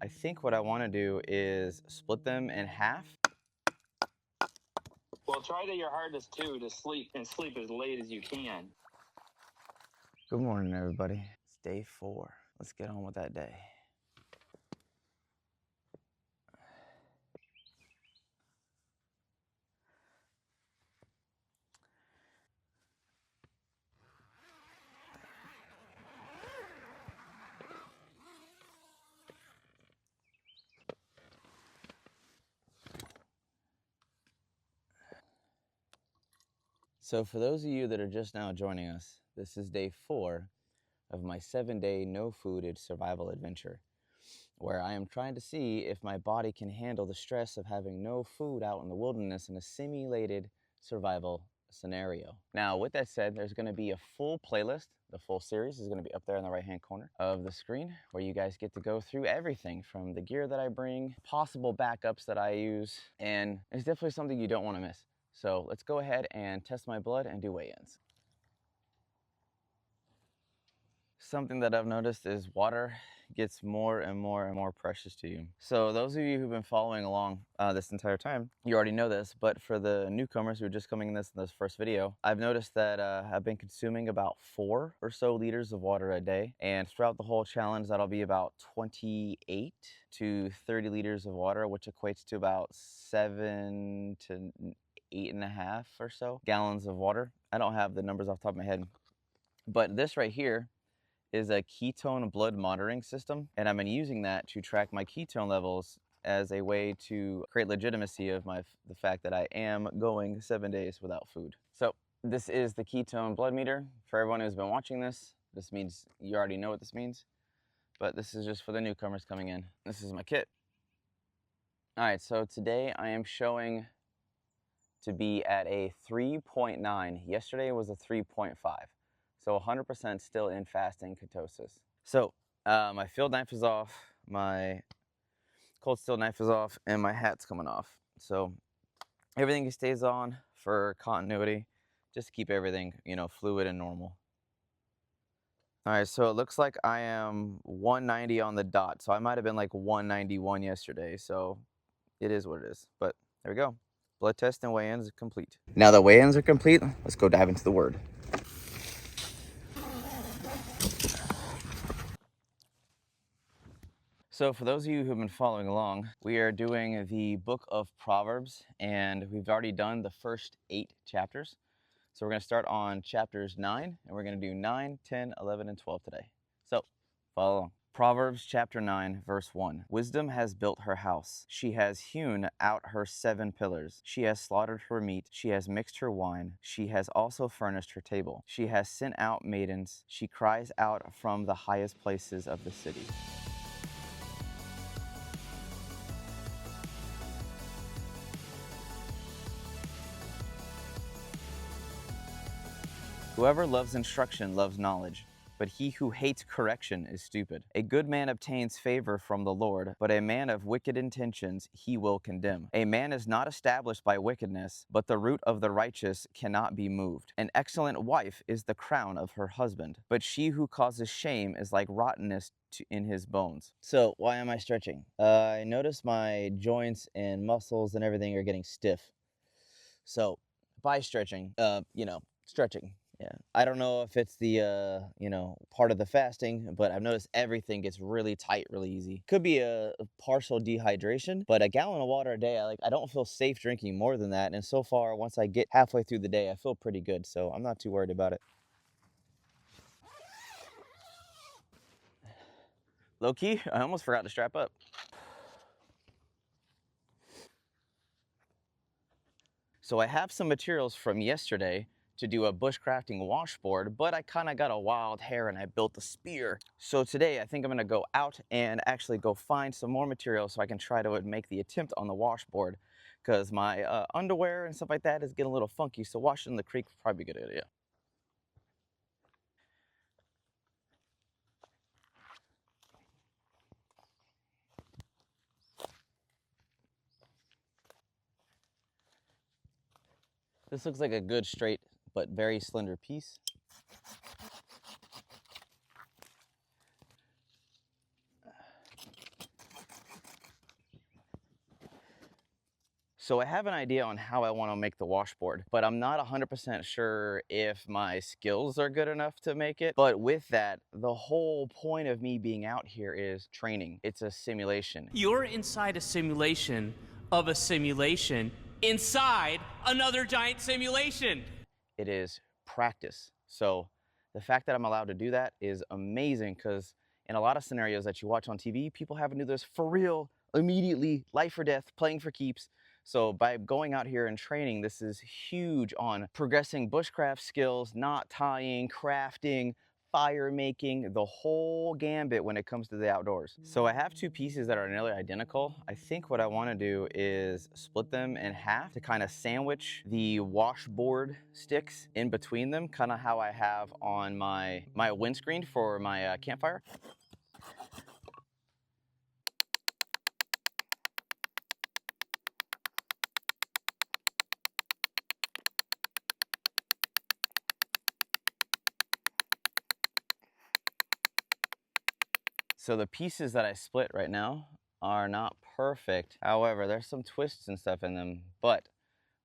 I think what I want to do is split them in half. Well, try to your hardest too to sleep and sleep as late as you can. Good morning, everybody. It's day 4. Let's get on with that day. So for those of you that are just now joining us, this is day 4 of my 7-day no-fooded survival adventure, where I am trying to see if my body can handle the stress of having no food out in the wilderness in a simulated survival scenario. Now, with that said, there's going to be a full playlist. The full series is going to be up there in the right-hand corner of the screen, where you guys get to go through everything from the gear that I bring, possible backups that I use, and it's definitely something you don't want to miss. So let's go ahead and test my blood and do weigh-ins. Something that I've noticed is water gets more and more precious to you. So those of you who've been following along this entire time, you already know this, but for the newcomers who are just coming in this first video, I've noticed that I've been consuming about 4 or so liters of water a day, and throughout the whole challenge that'll be about 28 to 30 liters of water, which equates to about 7 to 8.5 or so gallons of water. I don't have the numbers off the top of my head, but this right here is a ketone blood monitoring system, and I've been using that to track my ketone levels as a way to create legitimacy of the fact that I am going 7 days without food. So this is the ketone blood meter. For everyone who's been watching this means you already know what this means, but this is just for the newcomers coming in. This is my kit. All right, so today I am showing to be at a 3.9. Yesterday was a 3.5. So 100% still in fasting ketosis. So my field knife is off, my cold steel knife is off, and my hat's coming off. So everything stays on for continuity, just to keep everything, fluid and normal. All right, so it looks like I am 190 on the dot. So I might have been like 191 yesterday. So it is what it is. But there we go. Blood test and weigh-ins complete. Now that weigh-ins are complete, let's go dive into the word. So for those of you who've been following along, we are doing the book of Proverbs, and we've already done the first 8 chapters. So we're going to start on chapters 9, and we're going to do 9, 10, 11, and 12 today. So follow along. Proverbs chapter 9, verse 1. Wisdom has built her house. She has hewn out her 7 pillars. She has slaughtered her meat. She has mixed her wine. She has also furnished her table. She has sent out maidens. She cries out from the highest places of the city. Whoever loves instruction loves knowledge, but he who hates correction is stupid. A good man obtains favor from the Lord, but a man of wicked intentions he will condemn. A man is not established by wickedness, but the root of the righteous cannot be moved. An excellent wife is the crown of her husband, but she who causes shame is like rottenness in his bones. So why am I stretching? I notice my joints and muscles and everything are getting stiff. So by stretching, stretching. Yeah, I don't know if it's the, part of the fasting, but I've noticed everything gets really tight really easy. Could be a partial dehydration, but a gallon of water a day, I don't feel safe drinking more than that. And so far, once I get halfway through the day, I feel pretty good. So I'm not too worried about it. Low key, I almost forgot to strap up. So I have some materials from yesterday to do a bushcrafting washboard, but I kind of got a wild hair and I built a spear. So today I think I'm gonna go out and actually go find some more material so I can try to make the attempt on the washboard, because my underwear and stuff like that is getting a little funky, so washing in the creek would probably be a good idea. This looks like a good straight but very slender piece. So I have an idea on how I want to make the washboard, but I'm not 100% sure if my skills are good enough to make it. But with that, the whole point of me being out here is training. It's a simulation. You're inside a simulation of a simulation inside another giant simulation. It is practice. So the fact that I'm allowed to do that is amazing, because in a lot of scenarios that you watch on TV, people have to do this for real, immediately, life or death, playing for keeps. So by going out here and training, this is huge on progressing bushcraft skills, knot tying, crafting, fire making, the whole gambit when it comes to the outdoors. So I have two pieces that are nearly identical. I think what I want to do is split them in half to kind of sandwich the washboard sticks in between them, kind of how I have on my windscreen for my campfire. So the pieces that I split right now are not perfect. However, there's some twists and stuff in them. But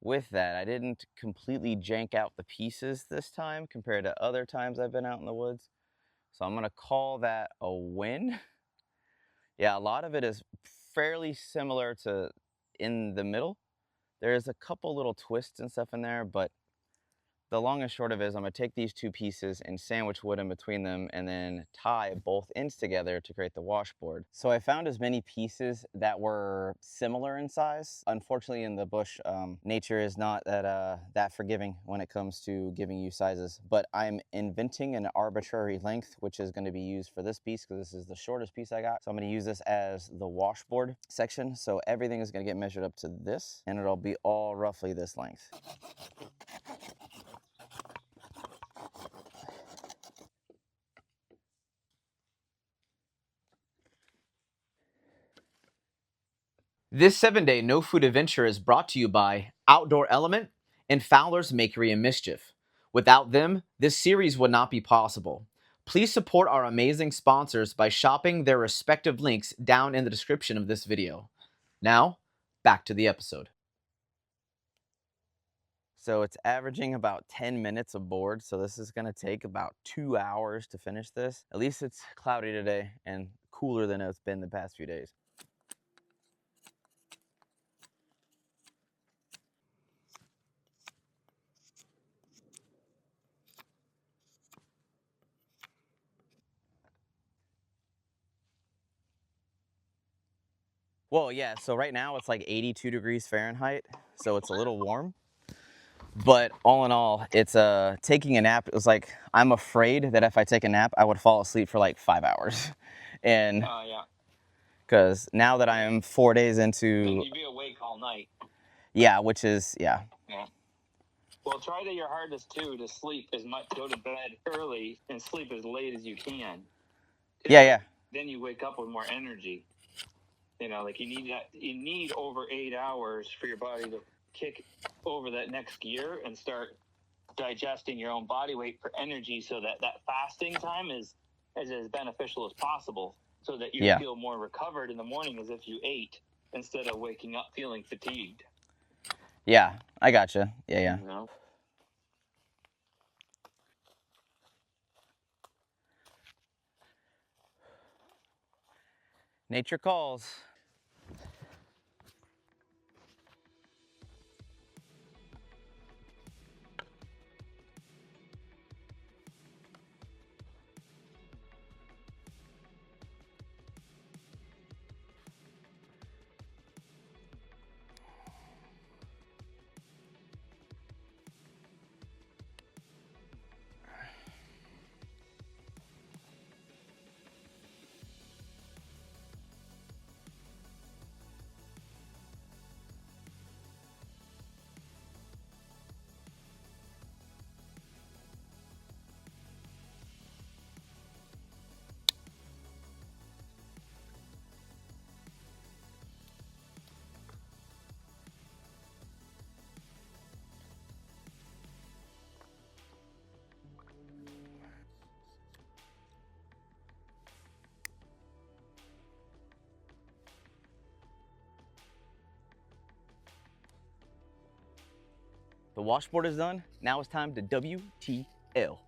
with that, I didn't completely jank out the pieces this time compared to other times I've been out in the woods. So I'm gonna call that a win. Yeah, a lot of it is fairly similar to in the middle. There's a couple little twists and stuff in there, but the long and short of it is I'm gonna take these two pieces and sandwich wood in between them and then tie both ends together to create the washboard. So I found as many pieces that were similar in size. Unfortunately, in the bush, nature is not that forgiving when it comes to giving you sizes, but I'm inventing an arbitrary length, which is gonna be used for this piece because this is the shortest piece I got. So I'm gonna use this as the washboard section. So everything is gonna get measured up to this and it'll be all roughly this length. This 7-day no food adventure is brought to you by Outdoor Element and FOWLERS, MAKERY, and MISCHIEF. Without them, this series would not be possible. Please support our amazing sponsors by shopping their respective links down in the description of this video. Now, back to the episode. So it's averaging about 10 minutes a board. So this is gonna take about 2 hours to finish this. At least it's cloudy today and cooler than it's been the past few days. Well, yeah, so right now it's like 82 degrees Fahrenheit. So it's a little warm. But all in all, it's taking a nap. It was like, I'm afraid that if I take a nap, I would fall asleep for like 5 hours. And Yeah. because now that I am 4 days into, You'd be awake all night. yeah, which is, yeah. Yeah. Well, try to your hardest too to sleep as much, go to bed early and sleep as late as you can. Yeah. Then you wake up with more energy. You know, like you need over 8 hours for your body to kick over that next gear and start digesting your own body weight for energy, so that fasting time is as beneficial as possible, so that you feel more recovered in the morning as if you ate instead of waking up feeling fatigued. Yeah, I gotcha. Yeah. You know? Nature calls. The washboard is done. Now it's time to WTL.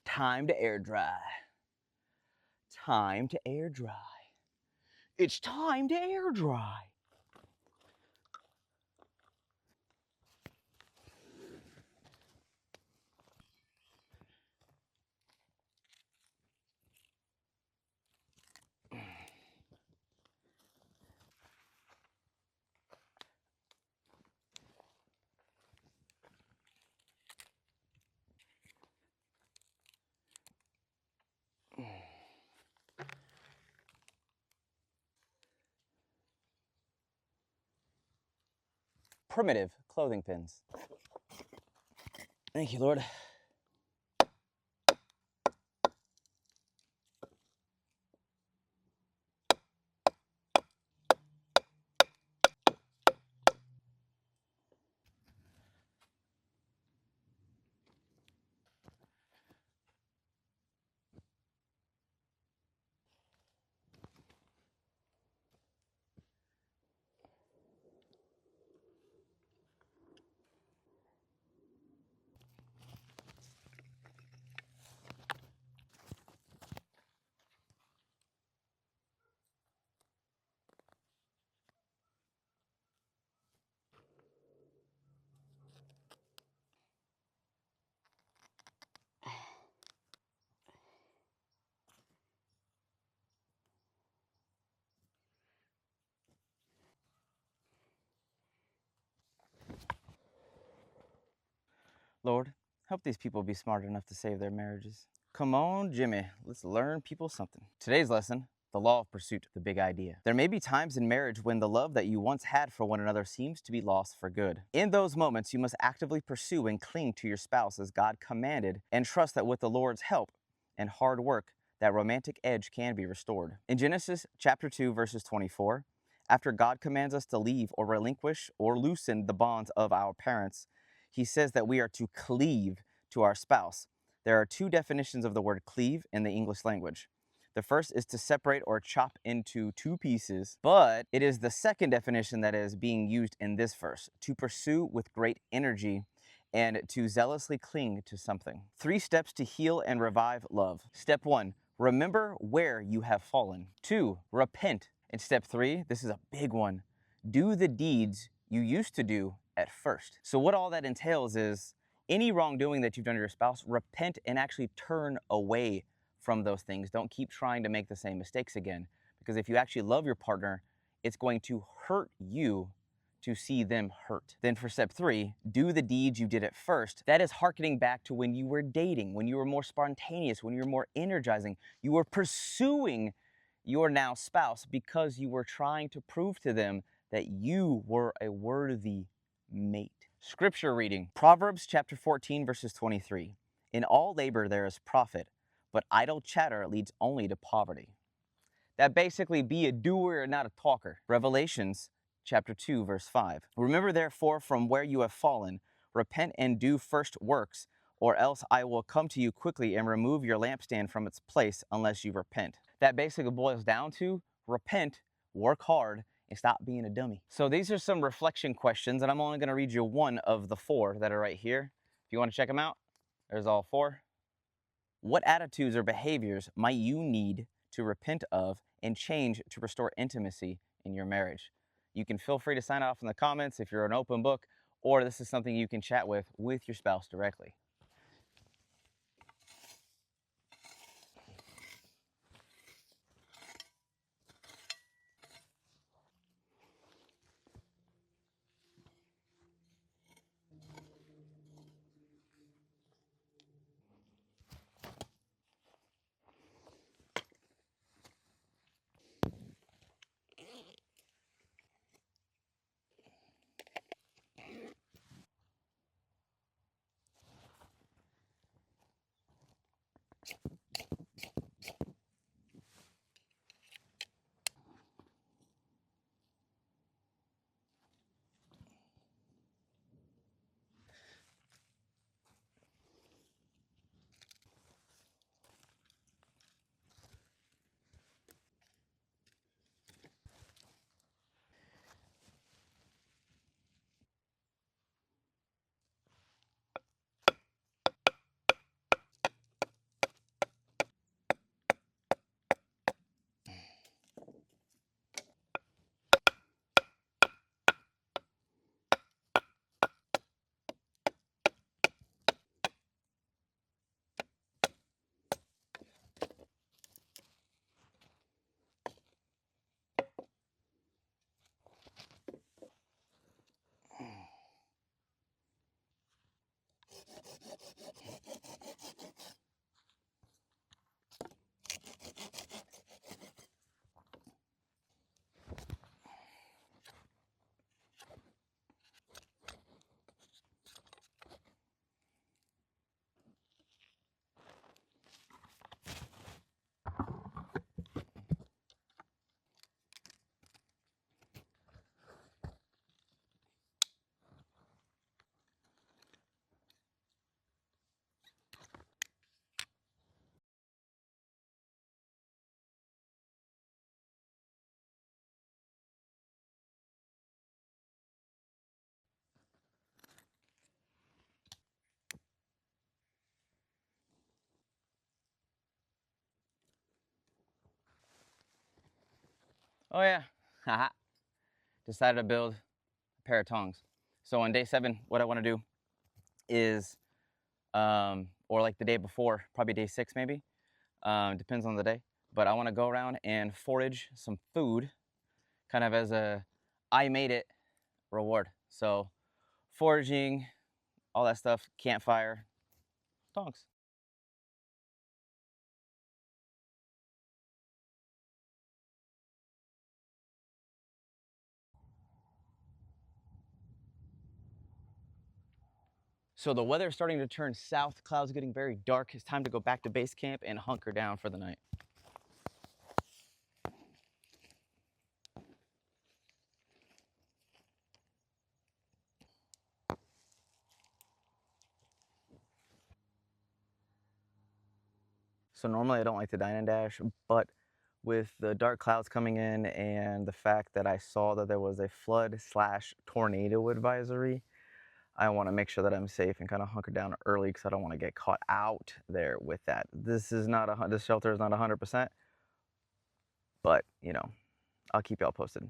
Time to air dry. Time to air dry. It's time to air dry. Primitive clothing pins. Thank you, Lord. Lord, help these people be smart enough to save their marriages. Come on, Jimmy, let's learn people something. Today's lesson, the law of pursuit, the big idea. There may be times in marriage when the love that you once had for one another seems to be lost for good. In those moments, you must actively pursue and cling to your spouse as God commanded, and trust that with the Lord's help and hard work, that romantic edge can be restored. In Genesis chapter 2, verses 24, after God commands us to leave or relinquish or loosen the bonds of our parents, he says that we are to cleave to our spouse. There are two definitions of the word cleave in the English language. The first is to separate or chop into two pieces, but it is the second definition that is being used in this verse, to pursue with great energy and to zealously cling to something. 3 steps to heal and revive love. Step 1, remember where you have fallen. 2, repent. And step 3, this is a big one, do the deeds you used to do at first. So what all that entails is any wrongdoing that you've done to your spouse, repent and actually turn away from those things. Don't keep trying to make the same mistakes again, because if you actually love your partner, it's going to hurt you to see them hurt. Then for step 3, do the deeds you did at first. That is hearkening back to when you were dating, when you were more spontaneous, when you were more energizing. You were pursuing your now spouse because you were trying to prove to them that you were a worthy mate. Scripture reading, Proverbs chapter 14, verses 23. In all labor there is profit, but idle chatter leads only to poverty. That basically, be a doer and not a talker. Revelations chapter 2, verse 5. Remember therefore from where you have fallen, repent and do first works, or else I will come to you quickly and remove your lampstand from its place unless you repent. That basically boils down to repent, work hard, and stop being a dummy. So these are some reflection questions, and I'm only going to read you one of the 4 that are right here. If you want to check them out, there's all 4. What attitudes or behaviors might you need to repent of and change to restore intimacy in your marriage? You can feel free to sign off in the comments if you're an open book, or this is something you can chat with your spouse directly. Oh yeah, haha. Decided to build a pair of tongs. So on day 7, what I want to do is, or like the day before, probably day 6 maybe, depends on the day, but I want to go around and forage some food, kind of as a I made it reward. So foraging, all that stuff, campfire, tongs. So the weather is starting to turn south, clouds getting very dark. It's time to go back to base camp and hunker down for the night. So normally I don't like to dine and dash, but with the dark clouds coming in and the fact that I saw that there was a flood/tornado advisory, I want to make sure that I'm safe and kind of hunker down early because I don't want to get caught out there with that. This shelter is not 100%, but you know, I'll keep y'all posted.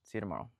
See you tomorrow.